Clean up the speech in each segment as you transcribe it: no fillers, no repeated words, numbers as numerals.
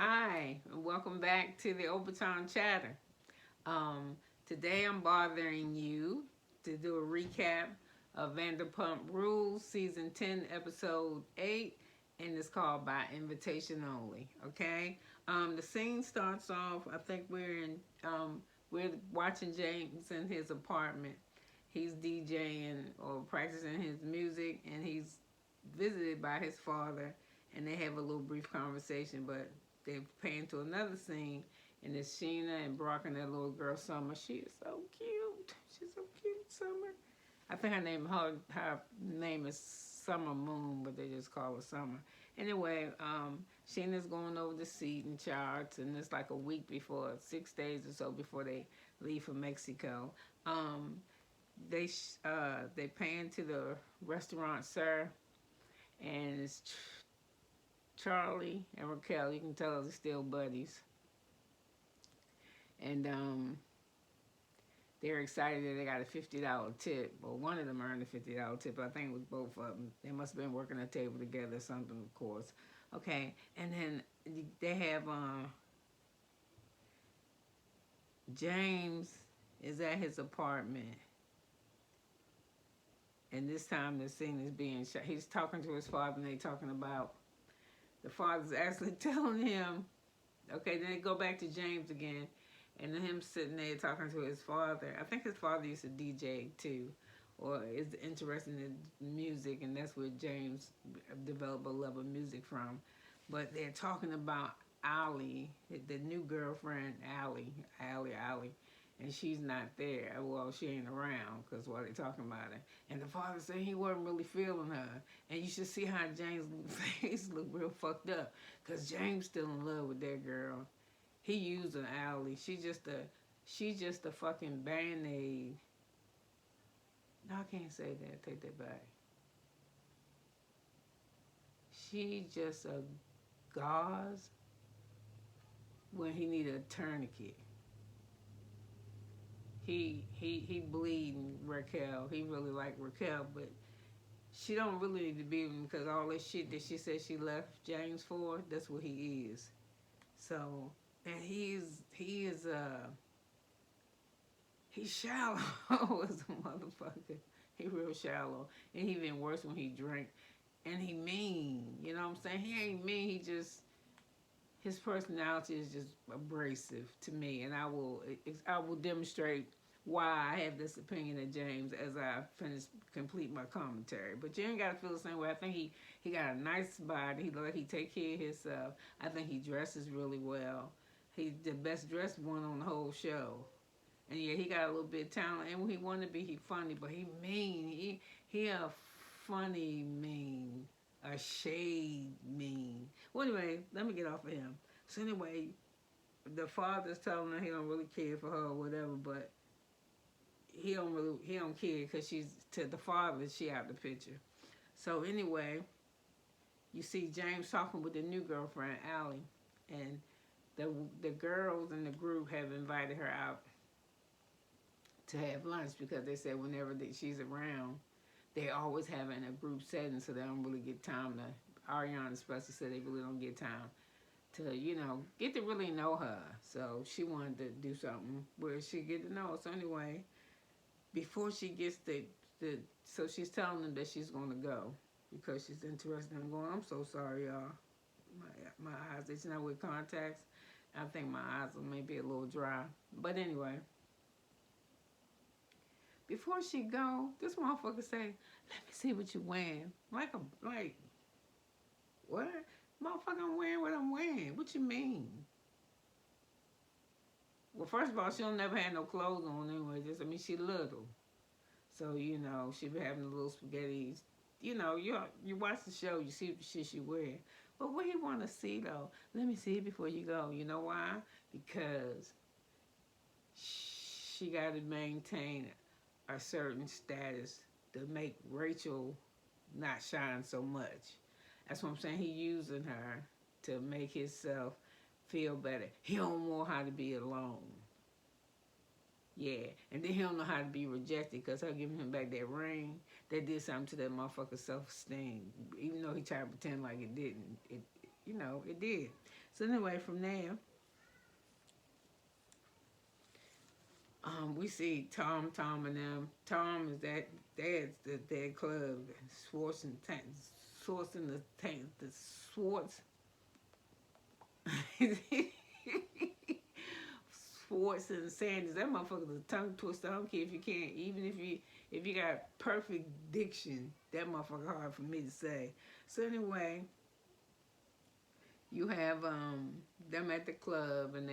Hi, and welcome back to the Overtime Chatter. Today I'm bothering you to do a recap of Vanderpump Rules, Season 10, Episode 8, and it's called By Invitation Only, okay? The scene starts off, I think we're watching James in his apartment. He's DJing or practicing his music, and he's visited by his father, and they have a little brief conversation, but they pan to another scene, and it's Sheena and Brock and that little girl Summer. She is so cute. She's so cute, Summer. I think her name is Summer Moon, but they just call her Summer. Anyway, Sheena's going over the seating charts, and it's like a week before, 6 days or so before they leave for Mexico. Um, they pan to the restaurant, sir, and it's Charlie and Raquel. You can tell they're still buddies, and they're excited that they got a $50 tip. Well, one of them earned a $50 tip. I think it was both of them. They must have been working a table together or something, of course. Okay, and then they have James is at his apartment, and this time the scene is being shot. He's talking to his father, and they talking about the father's actually telling him. Okay, then they go back to James again, and then him sitting there talking to his father. I think his father used to DJ too, or is interested in music, and that's where James developed a love of music from. But they're talking about Allie, the new girlfriend, Allie, and she's not there. Well, she ain't around because while they're talking about it. And the father said he wasn't really feeling her. And you should see how James' face look real fucked up because James still in love with that girl. He using Allie. She just a fucking band-aid. No, I can't say that. Take that back. She just a gauze when he need a tourniquet. He bleeding Raquel. He really like Raquel, but she don't really need to be with him because all this shit that she said she left James for, that's what he is. So, and he's shallow as a motherfucker. He real shallow, and he even worse when he drink. And he mean, you know what I'm saying? He ain't mean. His personality is just abrasive to me, and I will demonstrate why I have this opinion of James as I complete my commentary. But you ain't gotta feel the same way. I think he got a nice body. He take care of himself. I think he dresses really well. He's the best dressed one on the whole show. And yeah, he got a little bit of talent. And when he want to be, he funny, but he mean. He a funny mean, a shade mean. Well, anyway, let me get off of him. So anyway, the father's telling her he don't really care for her or whatever, but he don't care because she's to the father. She out the picture. So anyway, you see James talking with the new girlfriend Allie, and the girls in the group have invited her out to have lunch because they said whenever she's around, they always having a group setting, so they don't really get time to. Ariana especially said they really don't get time to, get to really know her. So she wanted to do something where she get to know her. So anyway, before she gets so she's telling them that she's going to go because she's interested in going. I'm so sorry, y'all. My eyes, it's not with contacts. I think my eyes are maybe a little dry. But anyway, before she go, this motherfucker say, "Let me see what you wearing." Like what? Motherfucker, I'm wearing what I'm wearing. What you mean? Well, first of all, she don't never had no clothes on anyway. She little. So, she be having the little spaghetti. You watch the show, you see the shit she wear. But what he want to see, though, let me see it before you go. You know why? Because she got to maintain a certain status to make Rachel not shine so much. That's what I'm saying. He using her to make himself feel better. He don't know how to be alone. Yeah, and then he don't know how to be rejected because her giving him back that ring, that did something to that motherfucker's self-esteem. Even though he tried to pretend like it didn't, it did. So anyway, from there, we see Tom and them. Tom is that dad's their club. Schwartz and Schwartz and the Schwartz. Schwartz and Sanders. That motherfucker's a tongue twister. I don't care if you can't. Even if you got perfect diction, that motherfucker hard for me to say. So anyway, you have them at the club and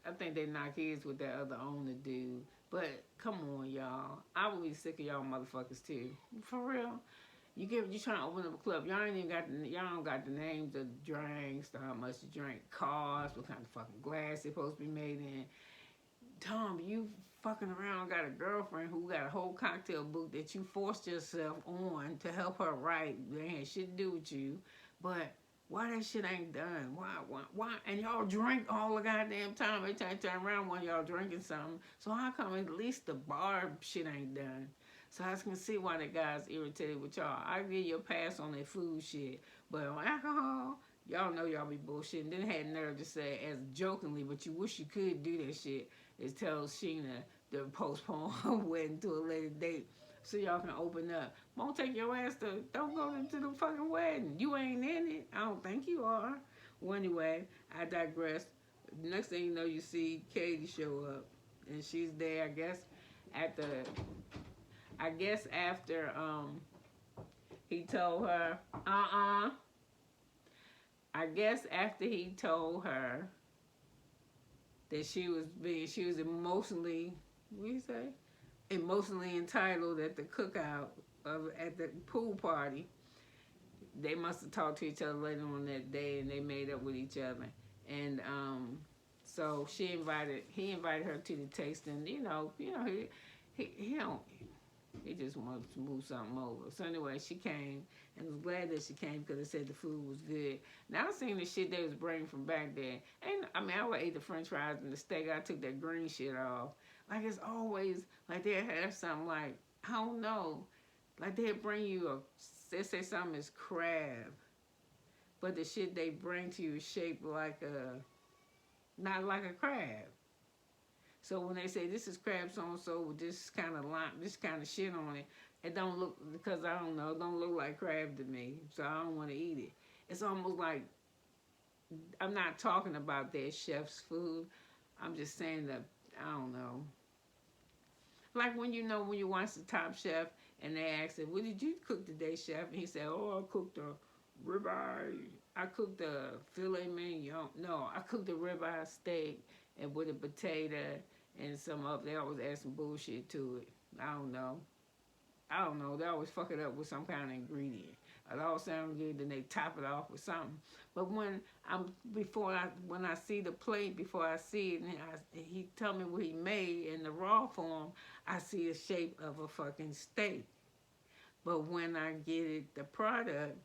I think they knock heads with that other owner dude. But come on, y'all. I would be sick of y'all motherfuckers too. For real. You trying to open up a club. Y'all don't got the names of the drinks, how much you drink, cars, what kind of fucking glass they supposed to be made in. Tom, you fucking around got a girlfriend who got a whole cocktail book that you forced yourself on to help her write. They had shit to do with you. But why that shit ain't done? Why? And y'all drink all the goddamn time. Every time you turn around, one of y'all drinking something. So how come at least the bar shit ain't done? So I can see why the guy's irritated with y'all. I give you a pass on that food shit. But on alcohol, y'all know y'all be bullshitting. Then had nerve to say as jokingly, but you wish you could do that shit, is tell Sheena to postpone her wedding to a later date so y'all can open up. Won't take your ass to, don't go to the fucking wedding. You ain't in it. I don't think you are. Well, anyway, I digress. Next thing you know, you see Katie show up. And she's there, after after he told her, I guess after he told her that she was emotionally, what do you say? Emotionally entitled at the cookout at the pool party. They must have talked to each other later on that day, and they made up with each other. And so he invited her to the tasting. He don't. He just wants to move something over. So anyway, she came and was glad that she came because they said the food was good. Now I seen the shit they was bringing from back there. And I mean, I would ate the French fries and the steak. I took that green shit off. Like it's always like they have something like I don't know. Like they'll bring you they say something is crab, but the shit they bring to you is shaped like not like a crab. So when they say this is crab so and so with this kind of shit on it, it don't look, because I don't know, it don't look like crab to me. So I don't want to eat it. It's almost like, I'm not talking about their chef's food. I'm just saying that, I don't know. Like when you watch the Top Chef and they ask him, what did you cook today, chef? And he said, oh, I cooked a ribeye. I cooked the filet mignon. No, I cooked the ribeye steak and with a potato and some up. They always add some bullshit to it. I don't know. They always fuck it up with some kind of ingredient. It all sounds good, then they top it off with something. But when I see the plate, before I see it, and he tell me what he made in the raw form, I see the shape of a fucking steak. But when I get it, the product,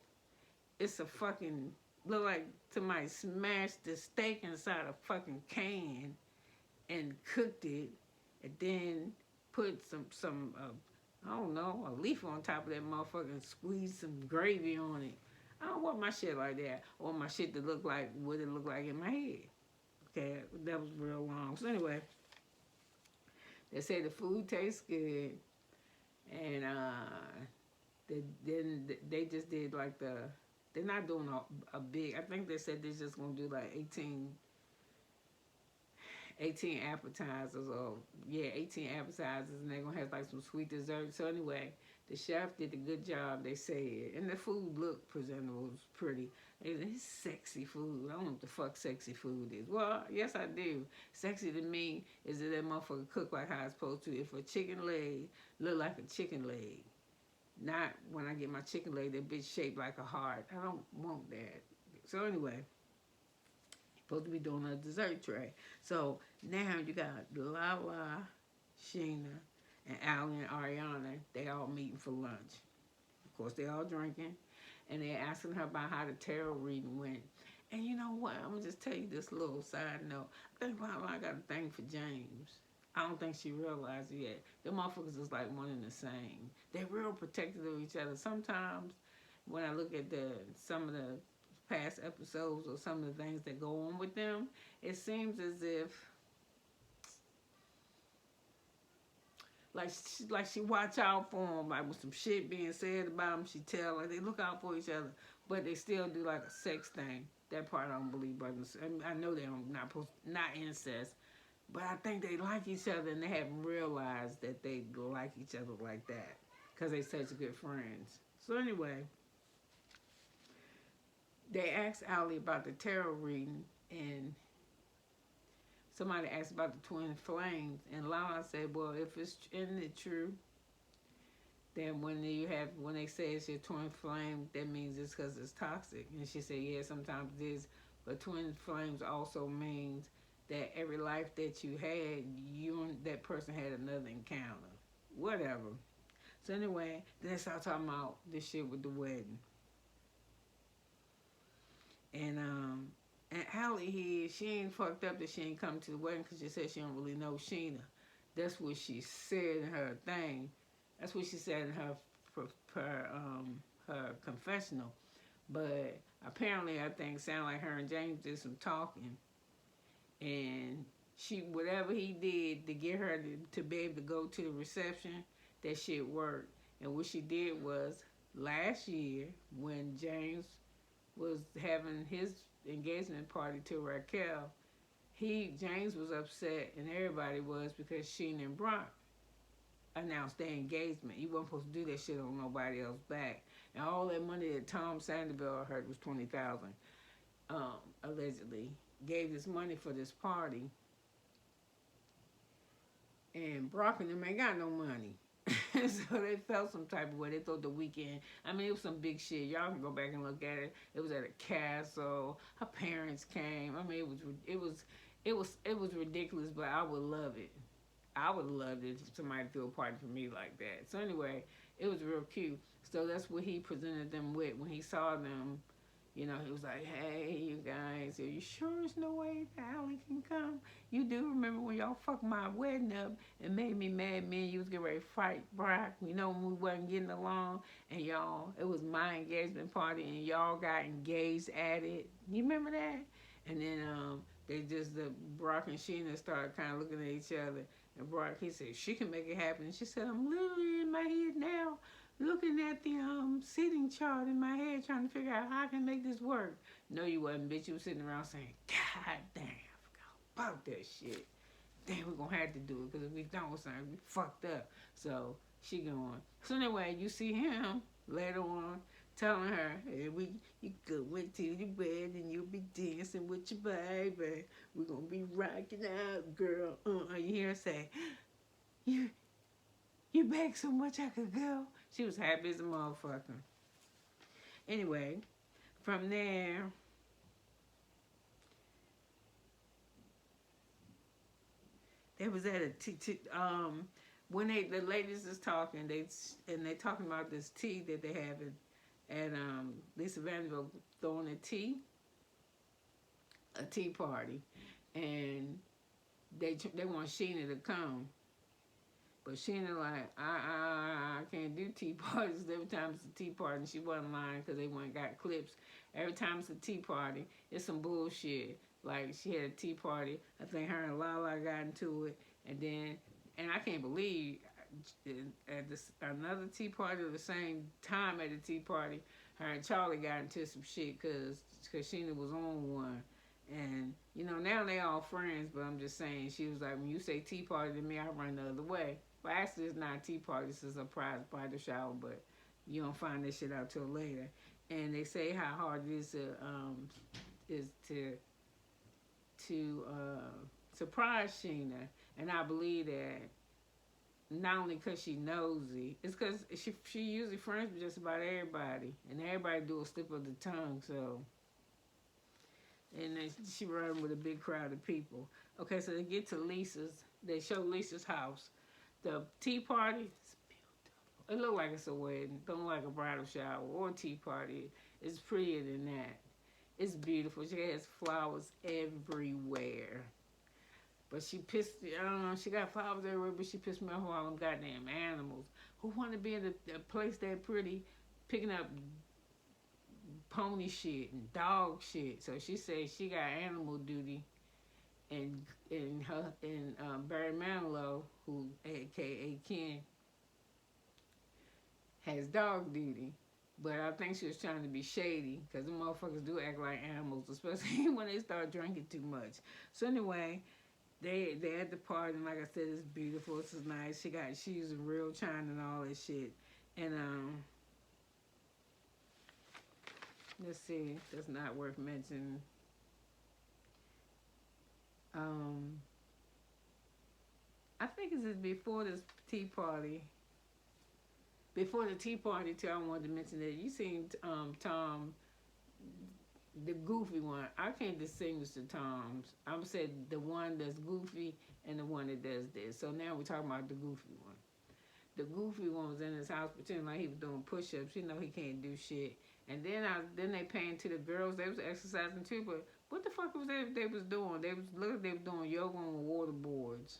it's a fucking, look like somebody smashed the steak inside a fucking can and cooked it, and then put some I don't know, a leaf on top of that motherfucker and squeeze some gravy on it. I don't want my shit like that. I want my shit to look like what it look like in my head. Okay, that was real long. So anyway, they say the food tastes good, and they just did like they're not doing a big, I think they said they're just gonna do like 18 appetizers, 18 appetizers, and they're gonna have like some sweet desserts. So anyway, the chef did a good job, they said, and the food looked presentable, it was pretty. It's sexy food. I don't know what the fuck sexy food is. Well, yes I do. Sexy to me is that motherfucker cook like how it's supposed to. If a chicken leg look like a chicken leg, not when I get my chicken leg, that bitch shaped like a heart. I don't want that. So anyway, supposed to be doing a dessert tray. So now you got Lala, Sheena, and Allie and Ariana. They all meeting for lunch. Of course, they all drinking. And they're asking her about how the tarot reading went. And you know what? I'm going to just tell you this little side note. I think Lala got a thing for James. I don't think she realized it yet. The motherfuckers is like one and the same. They're real protective of each other. Sometimes when I look at some of the past episodes or some of the things that go on with them, it seems as if like she watch out for them, like with some shit being said about them, she tell like they look out for each other, but they still do like a sex thing. That part I don't believe, but I know they don't not incest, but I think they like each other and they haven't realized that they like each other like that because they such good friends. So anyway, they asked Ali about the tarot reading, and somebody asked about the twin flames, and Lala said, "Well, if isn't it true? Then when they say it's your twin flame, that means it's because it's toxic." And she said, "Yeah, sometimes it is, but twin flames also means that every life that you had, you and that person had another encounter, whatever." So anyway, then they start talking about this shit with the wedding, and Allie here, she ain't fucked up that she ain't come to the wedding because she said she don't really know Sheena. That's what she said in her thing. That's what she said in her confessional. But apparently, I think sound like her and James did some talking, and whatever he did to get her to be able to go to the reception, that shit worked. And what she did was last year when James was having his engagement party to Raquel, James was upset and everybody was because Sheena and Brock announced their engagement. You weren't supposed to do that shit on nobody else's back. And all that money that Tom Sandoval heard was $20,000, allegedly, gave this money for this party. And Brock and them ain't got no money. So they felt some type of way. They thought the weekend, I mean, it was some big shit. Y'all can go back and look at it. It was at a castle. Her parents came. I mean, it was ridiculous, but I would love it. I would love it if somebody threw a party for me like that. So anyway, it was real cute. So that's what he presented them with when he saw them. You know, he was like, "Hey, you guys, are you sure there's no way that Allie can come? You do remember when y'all fucked my wedding up and made me mad? Me and you was getting ready to fight Brock. You know, when we wasn't getting along, and y'all, it was my engagement party, and y'all got engaged at it. You remember that? And then Brock and Sheena started kind of looking at each other. And Brock, he said, she can make it happen. And she said, I'm literally in my head now, looking at the seating chart in my head, trying to figure out how I can make this work. No, you wasn't, bitch. You was sitting around saying, God damn, I forgot about that shit. Damn, we're going to have to do it, because if we don't, son, we fucked up. So she going. So anyway, you see him later on telling her, hey, you go wait till the bed and you'll be dancing with your baby. We're going to be rocking out, girl. You hear her say, you begged so much I could go. She was happy as a motherfucker. Anyway, from there, it was at when the ladies is talking, they talking about this tea that they have at Lisa Vanderpump throwing a tea party, and they want Sheena to come. But Sheena like, I can't do tea parties. Every time it's a tea party, and she wasn't lying because they went and got clips. Every time it's a tea party, it's some bullshit. Like, she had a tea party. I think her and Lala got into it. And I can't believe at another tea party at the same time at the tea party, her and Charlie got into some shit because Sheena was on one. And, you know, now they all friends, but I'm just saying, she was like, when you say tea party to me, I run the other way. Well, actually, it's not a tea party. This is a surprise bridal shower, but you don't find this shit out till later. And they say how hard it is to surprise Sheena. And I believe that not only because she nosy, it's because she usually friends with just about everybody. And everybody do a slip of the tongue, so... And she run with a big crowd of people. Okay, so they get to Lisa's. They show Lisa's house. The tea party, it's beautiful. It look like it's a wedding. Don't look like a bridal shower or a tea party. It's prettier than that. It's beautiful. She has flowers everywhere. But she pissed, I don't know, she got flowers everywhere, but she pissed me off with all them goddamn animals. Who want to be in a place that pretty, picking up pony shit and dog shit. So she said she got animal duty, and Barry Manilow, who aka Ken, has dog duty. But I think she was trying to be shady, because the motherfuckers do act like animals, especially when they start drinking too much. So anyway, they at the party, and like I said, it's beautiful. It's nice. She using real china and all that shit. And let's see, that's not worth mentioning. I think it's before this tea party. Before the tea party, too, I wanted to mention that you seen Tom, the goofy one. I can't distinguish the Toms. I'm saying the one that's goofy and the one that does this. So now we're talking about the goofy one. The goofy one was in his house pretending like he was doing push-ups. You know he can't do shit. And then they paying to the girls. They was exercising too. But what the fuck was they was doing? They was doing yoga on water boards.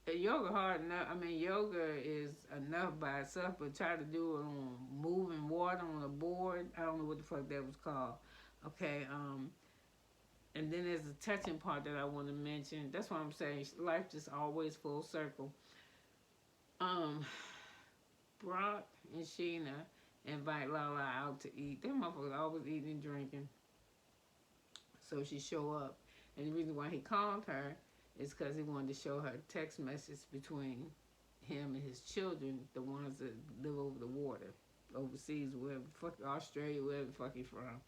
Yoga hard enough. I mean, yoga is enough by itself, but try to do it on moving water on a board. I don't know what the fuck that was called. Okay. And then there's a touching part that I want to mention. That's what I'm saying. Life just always full circle. Brock and Sheena invite Lala out to eat. Them motherfuckers always eating and drinking. So she show up, and the reason why he called her is because he wanted to show her a text message between him and his children, the ones that live over the water, overseas, wherever, fuck Australia, wherever the fuck he's from.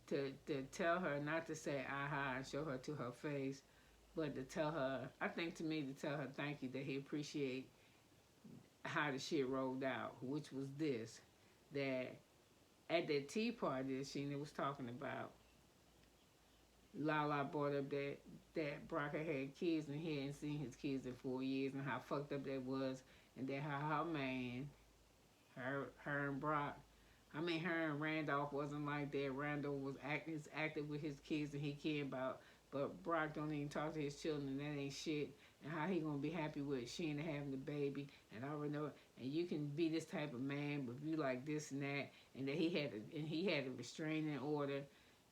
To tell her not to say aha and show her to her face, but to tell her, I think to me, to tell her thank you, that he appreciate how the shit rolled out, which was this, that at that tea party that Sheena was talking about, Lala brought up that Brock had kids and he hadn't seen his kids in 4 years, and how fucked up that was, and that how her man, her and Brock, I mean her and Randolph wasn't like that. Randolph was active with his kids and he cared about, but Brock don't even talk to his children, and that ain't shit. And how he gonna be happy with Sheena having the baby, and I already know it. And you can be this type of man, but you like this and that, and that he had a restraining order.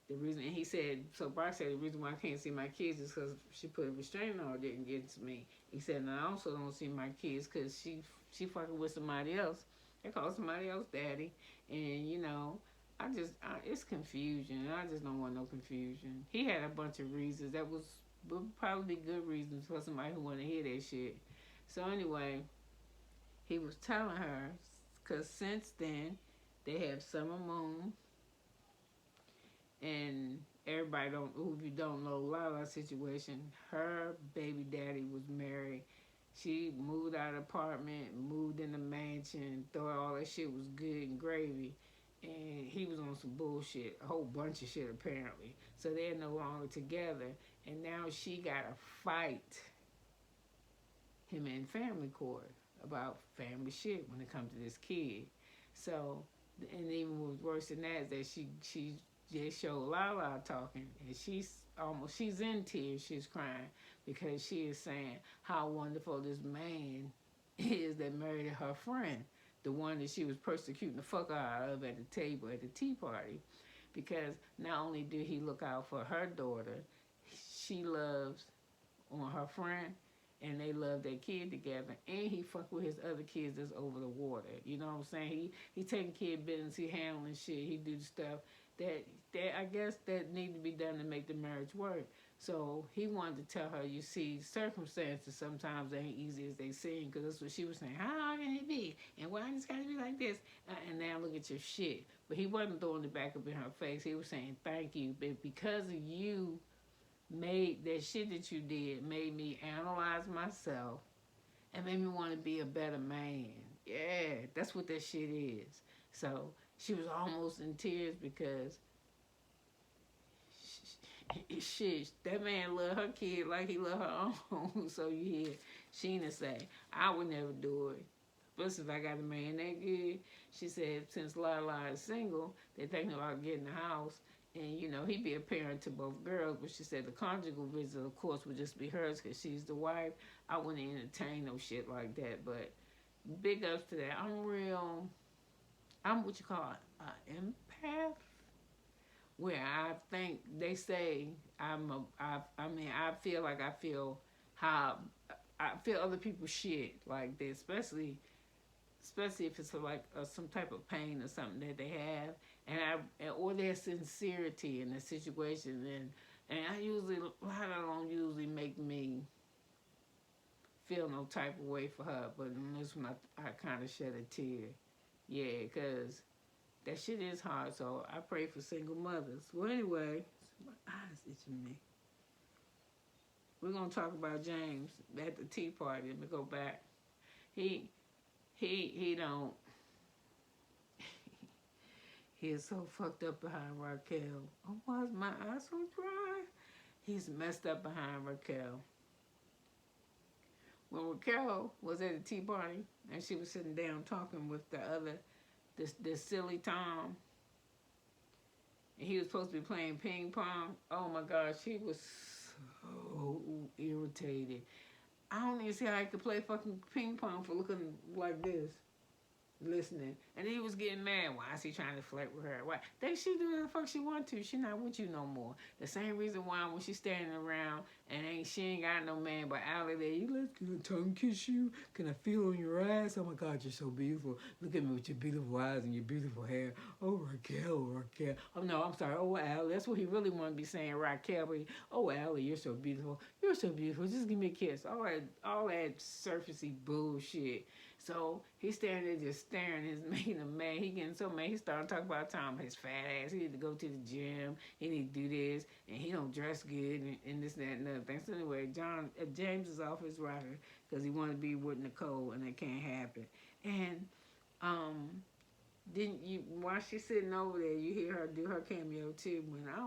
The reason, and he said, so Brock said, the reason why I can't see my kids is because she put a restraining order against me. He said, and I also don't see my kids because she fucking with somebody else. They call somebody else daddy. And, you know, it's confusion. I just don't want no confusion. He had a bunch of reasons. That would probably be good reasons for somebody who want to hear that shit. So anyway, he was telling her, because since then, they have Summer Moon. And everybody who you don't know, Lala's situation, her baby daddy was married. She moved out of the apartment, moved in the mansion, thought all that shit was good and gravy. And he was on some bullshit, a whole bunch of shit apparently. So they're no longer together. And now she got to fight him in family court about family shit when it comes to this kid. So, and even what was worse than that is that she just showed Lala talking, and she's in tears, she's crying, because she is saying how wonderful this man is that married her friend, the one that she was persecuting the fuck out of at the table at the tea party. Because not only did he look out for her daughter, she loves on her friend, and they love their kid together, and he fuck with his other kids that's over the water. You know what I'm saying? He taking kid business, he handling shit, he do the stuff that I guess that need to be done to make the marriage work. So he wanted to tell her, you see, circumstances sometimes ain't easy as they seem, because that's what she was saying. How can it be? And why it's got to be like this? And now look at your shit. But he wasn't throwing it back up in her face. He was saying, thank you. But because of you, made that shit that you did, made me analyze myself and made me want to be a better man. Yeah, that's what that shit is. So she was almost in tears because shit, that man loved her kid like he loved her own. So you hear Sheena say, I would never do it. But since I got a man that good, she said, since Lala is single, they're thinking about getting a house. And, you know, he'd be a parent to both girls. But she said the conjugal visit, of course, would just be hers because she's the wife. I wouldn't entertain no shit like that. But big ups to that. I'm what you call it, an empath, where I think they say I feel like I feel how I feel other people's shit like this, especially if it's like some type of pain or something that they have, or their sincerity in the situation, and I usually a lot of don't usually make me feel no type of way for her, but in this one I kind of shed a tear, yeah, because that shit is hard. So I pray for single mothers. Well, anyway, my eyes itching me. We're gonna talk about James at the tea party. Let me go back. He don't. He is so fucked up behind Raquel. Oh, why is my eyes so dry? He's messed up behind Raquel. When Raquel was at the tea party and she was sitting down talking with this silly Tom, and he was supposed to be playing ping pong. Oh my gosh, he was so irritated. I don't even see how he could play fucking ping pong for looking like this, listening. And he was getting mad. Why is he trying to flirt with her? Why? She do whatever the fuck she want to. She not with you no more. The same reason why when she's standing around and she ain't got no man but Allie there, can I tongue kiss you? Can I feel on your ass? Oh my God, you're so beautiful. Look at me with your beautiful eyes and your beautiful hair. Oh, Raquel. Oh no, I'm sorry. Oh, Allie. That's what he really want to be saying, Raquel. But oh, Allie, you're so beautiful. You're so beautiful. Just give me a kiss. All that surfacey bullshit. So he's standing there just staring. It's making him mad. He getting so mad. He started talking about Tom, his fat ass. He need to go to the gym. He need to do this, and he don't dress good, and this, that, and other thing. So anyway, James is off his rocker because he wanted to be with Nicole, and it can't happen. And didn't you, while she's sitting over there, you hear her do her cameo too.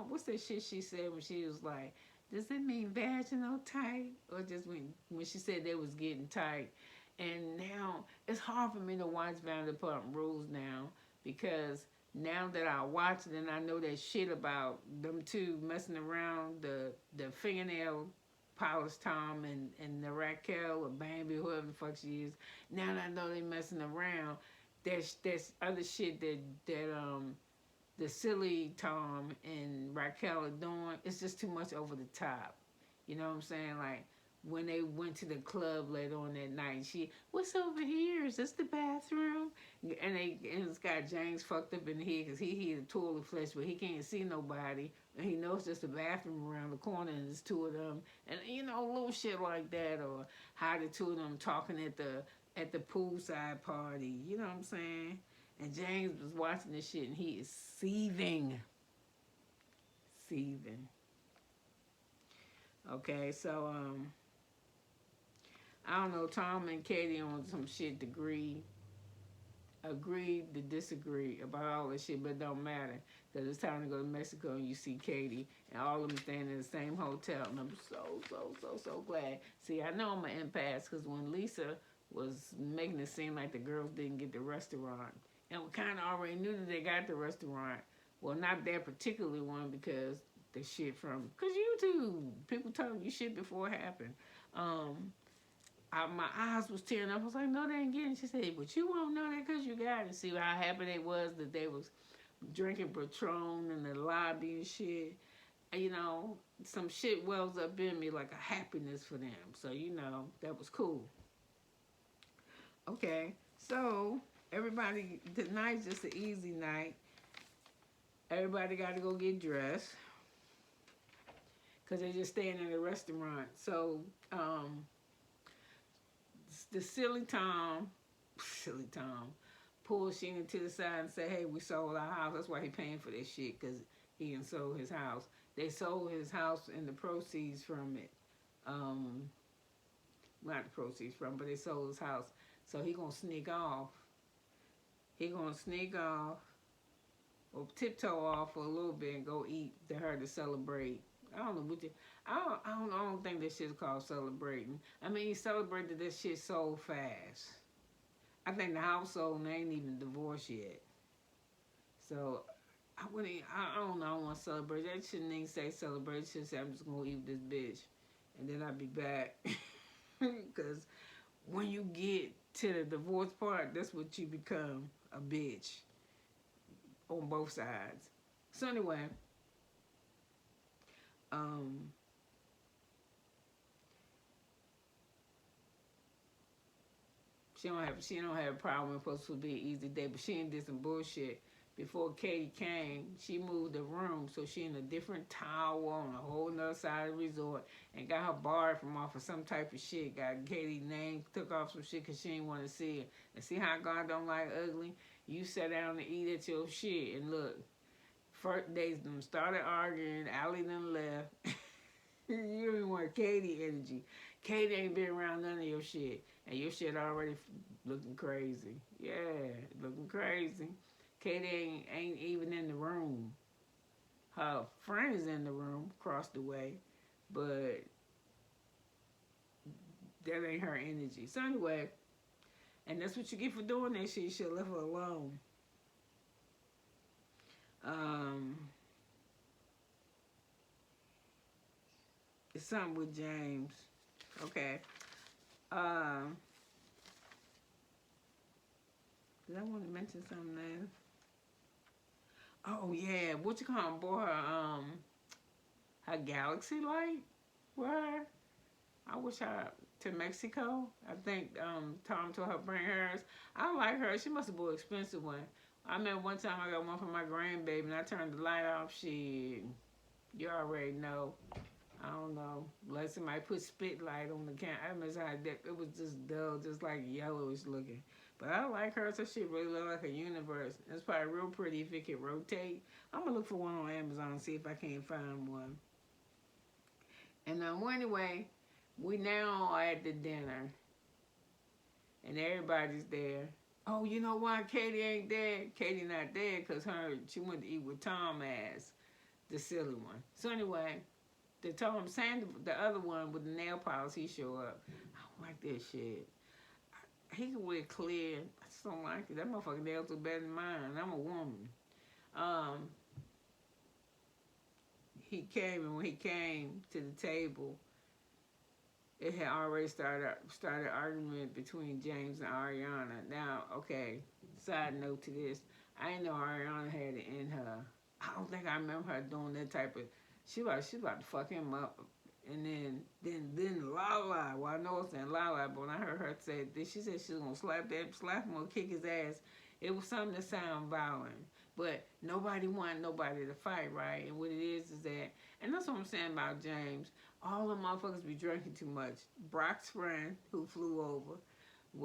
What's that shit she said when she was like, does it mean vaginal tight, or just when she said they was getting tight? And now it's hard for me to watch Vanderpump Rules now, because now that I watch it and I know that shit about them two messing around, the fingernail polish Tom and the Raquel or Bambi, whoever the fuck she is. Now that I know they messing around, there's other shit that the silly Tom and Raquel are doing. It's just too much over the top. You know what I'm saying? Like, when they went to the club later on that night, what's over here? Is this the bathroom? And it's got James fucked up in the head because he the toilet flush, but he can't see nobody. And he knows there's the bathroom around the corner and there's two of them. And, little shit like that, or how the two of them talking at the poolside party. You know what I'm saying? And James was watching this shit and he is seething. Okay, so, I don't know, Tom and Katie on some shit agreed to disagree about all this shit, but it don't matter, because it's time to go to Mexico and you see Katie and all of them staying in the same hotel, and I'm so glad. See, I know I'm an empath, because when Lisa was making it seem like the girls didn't get the restaurant, and we kind of already knew that they got the restaurant, well, not that particular one, because the shit because YouTube, people telling you shit before it happened. My eyes was tearing up. I was like, no, they ain't getting it. She said, but you won't know that because you got it. See how happy they was that they was drinking Patron in the lobby and shit. And, some shit wells up in me like a happiness for them. So, that was cool. Okay, so everybody, tonight's just an easy night. Everybody got to go get dressed because they're just staying in a restaurant. So, the silly Tom pulled Sheena to the side and said, hey, we sold our house. That's why he paying for this shit, because he done sold his house. They sold his house and the proceeds from it. Not the proceeds from, but they sold his house. So he gonna sneak off. Or tiptoe off for a little bit and go eat to her to celebrate. I don't know I don't think this shit's called celebrating. I mean, he celebrated this shit so fast. I think the household ain't even divorced yet. So I don't know. I want to celebrate. That shouldn't even say celebrate. It should say I'm just gonna eat this bitch, and then I'll be back. Because when you get to the divorce part, that's what you become, a bitch. on both sides. So anyway, um, she don't have a problem. It's supposed to be an easy day, but she did some bullshit. Before Katie came, she moved the room, so she in a different tower on a whole nother side of the resort, and got her barred from off of some type of shit. Got Katie's name, took off some shit because she didn't want to see it. And see how God don't like ugly? You sat down and eat at your shit, and look, first they them started arguing. Allie done left. You don't want Katie energy. Katie ain't been around none of your shit, and your shit already looking crazy. Yeah, looking crazy. Katie ain't even in the room. Her friend is in the room across the way, but that ain't her energy. So anyway, and that's what you get for doing that shit. You should leave her alone. It's something with James. Okay. Did I want to mention something there? Oh yeah, what you call bought her galaxy light? Where? I wish I to Mexico. I think Tom told her bring hers. I like her. She must have bought an expensive one. I remember one time I got one for my grandbaby and I turned the light off. Shit, you already know. I don't know. Let somebody put spit light on the can. I miss how it was just dull, just like yellowish looking. But I like her, so she really look like a universe. It's probably real pretty if it could rotate. I'm gonna look for one on Amazon and see if I can't find one. And well, anyway, we now are at the dinner, and everybody's there. Oh, you know why Katie ain't there? Katie not there because she went to eat with Tom ass, the silly one. So anyway. The Tom Sanders, the other one with the nail polish, he show up. I don't like that shit. He can wear clear. I just don't like it. That motherfucking nails are better than mine. I'm a woman. He came, and when he came to the table, it had already started argument between James and Ariana. Now, okay, side note to this, I didn't know Ariana had it in her. I don't think I remember her doing that type of. She about to fuck him up, and then Lala. Well, I know it's saying Lala, but when I heard her say this, she said she was gonna slap him or kick his ass. It was something that sounded violent, but nobody wanted nobody to fight, right? And what it is that, and that's what I'm saying about James. All the motherfuckers be drinking too much. Brock's friend who flew over,